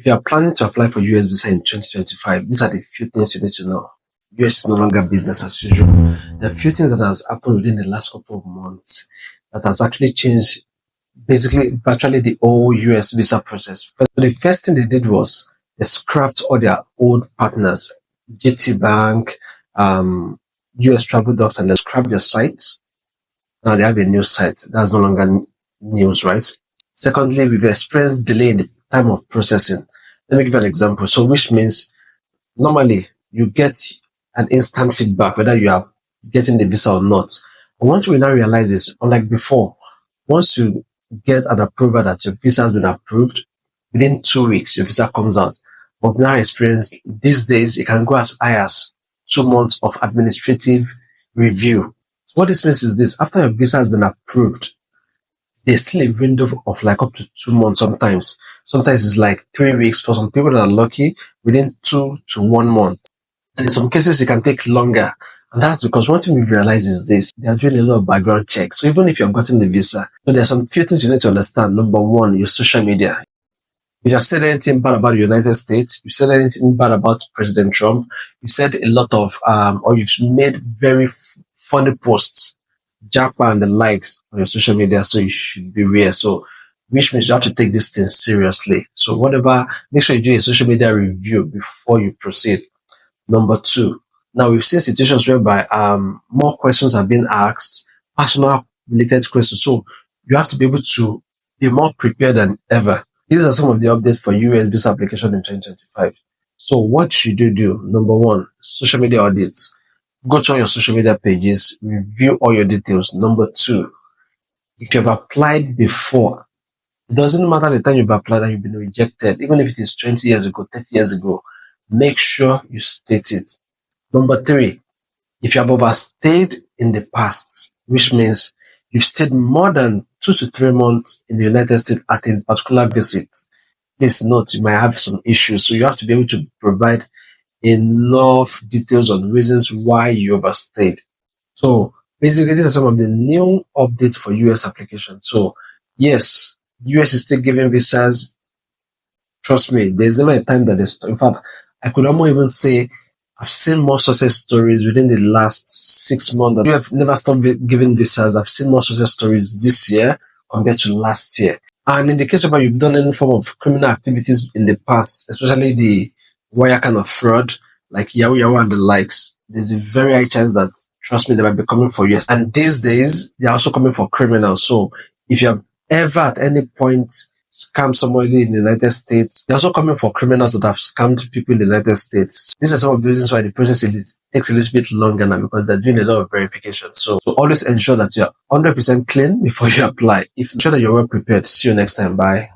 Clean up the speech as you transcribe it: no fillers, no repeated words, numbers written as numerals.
If you are planning to apply for US visa in 2025, these are the few things you need to know. US is no longer business as usual. There are few things that has happened within the last couple of months that has actually changed basically virtually the whole US visa process. But the first thing they did was they scrapped all their old partners, GT Bank, US Travel Docs, and they scrapped their sites. Now they have a new site. That's no longer news, right? Secondly, we've experienced delay in the time of processing. Let me give you an example. So, which means normally you get an instant feedback whether you are getting the visa or not. But once we now realize this, unlike before, once you get an approval that your visa has been approved, within 2 weeks your visa comes out. But now experience these days it can go as high as 2 months of administrative review. So what this means is this: after your visa has been approved, there's still a window of like up to 2 months sometimes. Sometimes it's like 3 weeks for some people that are lucky, within 2 to 1 month. And in some cases it can take longer. And that's because one thing we realize is this: they are doing a lot of background checks. So even if you've gotten the visa, so there's some few things you need to understand. Number one, your social media. If you have said anything bad about the United States, you said anything bad about President Trump, you said a lot of, or you've made very funny posts, Japa and the likes on your social media, so you should be aware. So, which means you have to take this thing seriously. So whatever, make sure you do a social media review before you proceed. Number two, now we've seen situations whereby more questions are being asked, personal related questions. So you have to be able to be more prepared than ever. These are some of the updates for US visa application in 2025. So what should you do? Number one, social media audits. Go to all your social media pages, review all your details. Number two, if you've applied before, it doesn't matter the time you've applied and you've been rejected, even if it is 20 years ago, 30 years ago, make sure you state it. Number three, if you have overstayed in the past, which means you've stayed more than 2 to 3 months in the United States at a particular visit, please note you might have some issues. So you have to be able to provide enough details on reasons why you overstayed. So basically, these are some of the new updates for US application. So yes, US is still giving visas. Trust me, there's never a time that they stop. In fact, I could almost even say I've seen more success stories within the last 6 months. You have never stopped giving visas. I've seen more success stories this year compared to last year. And in the case where you've done any form of criminal activities in the past, especially the wire kind of fraud, like Yahoo Yahoo and the likes, there's a very high chance that, trust me, they might be coming for you. And these days, they're also coming for criminals. So if you have ever at any point scam somebody in the United States, they're also coming for criminals that have scammed people in the United States. These are some of the reasons why the process takes a little bit longer now, because they're doing a lot of verification. So always ensure that you're 100% clean before you apply. If ensure that you're well prepared. See you next time. Bye.